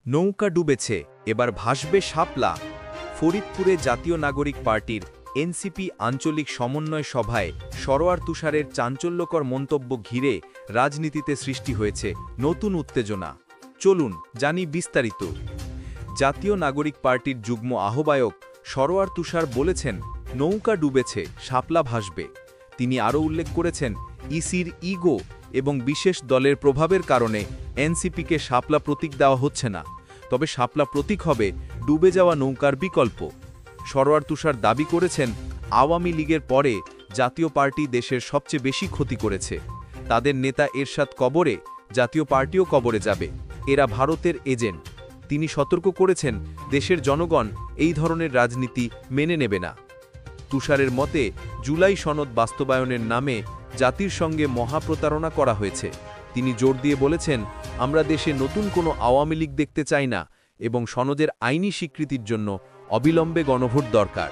নৌকা ডুবেছে, এবার ভাসবে শাপলা। ফরিদপুরে জাতীয় নাগরিক পার্টির এনসিপি আঞ্চলিক সমন্বয় সভায় সরোয়ার তুষারের চাঞ্চল্যকর মন্তব্য ঘিরে রাজনীতিতে সৃষ্টি হয়েছে নতুন উত্তেজনা। চলুন জানি বিস্তারিত। জাতীয় নাগরিক পার্টির যুগ্ম আহ্বায়ক সরোয়ার তুষার বলেছেন, নৌকা ডুবেছে, শাপলা ভাসবে। তিনি আরও উল্লেখ করেছেন, ইসির ইগো এবং বিশেষ দলের প্রভাবের কারণে এনসিপিকে শাপলা প্রতীক দেওয়া হচ্ছে না, তবে শাপলা প্রতীক হবে ডুবে যাওয়া নৌকার বিকল্প। সরোয়ার তুষার দাবি করেছেন, আওয়ামী লীগের পরে জাতীয় পার্টি দেশের সবচেয়ে বেশি ক্ষতি করেছে। তাদের নেতা এরশাদ কবরে, জাতীয় পার্টিও কবরে যাবে। এরা ভারতের এজেন্ট। তিনি সতর্ক করেছেন, দেশের জনগণ এই ধরনের রাজনীতি মেনে নেবে না। তুষারের মতে, জুলাই সনদ বাস্তবায়নের নামে জাতির সঙ্গে মহাপ্রতারণা করা হয়েছে। তিনি জোর দিয়ে বলেছেন, আমরা দেশে নতুন কোনো আওয়ামী লীগ দেখতে চাই না এবং সনদের আইনি স্বীকৃতির জন্য অবিলম্বে গণভোট দরকার।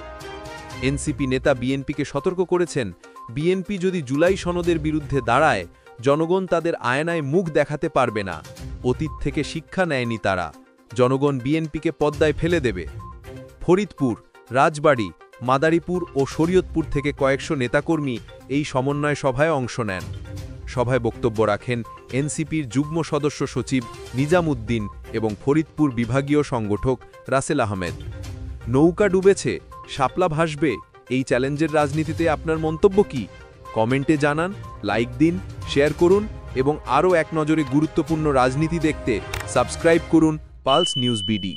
এনসিপি নেতা বিএনপিকে সতর্ক করেছেন, বিএনপি যদি জুলাই সনদের বিরুদ্ধে দাঁড়ায়, জনগণ তাদের আয়নায় মুখ দেখাতে পারবে না। অতীত থেকে শিক্ষা নেয়নি তারা। জনগণ বিএনপিকে পদ্মায় ফেলে দেবে। ফরিদপুর, রাজবাড়ী, মাদারীপুর ও শরীয়তপুর থেকে কয়েকশো নেতাকর্মী এই সমন্বয় সভায় অংশ নেন। সভায় বক্তব্য রাখেন এনসিপির যুগ্ম সদস্য সচিব নিজামুদ্দিন এবং ফরিদপুর বিভাগীয় সংগঠক রাসেল আহমেদ। নৌকা ডুবেছে, শাপলা ভাসবে, এই চ্যালেঞ্জের রাজনীতিতে আপনার মন্তব্য কি? কমেন্টে জানান, লাইক দিন, শেয়ার করুন এবং আরও এক নজরে গুরুত্বপূর্ণ রাজনীতি দেখতে সাবস্ক্রাইব করুন পালস নিউজ বিডি।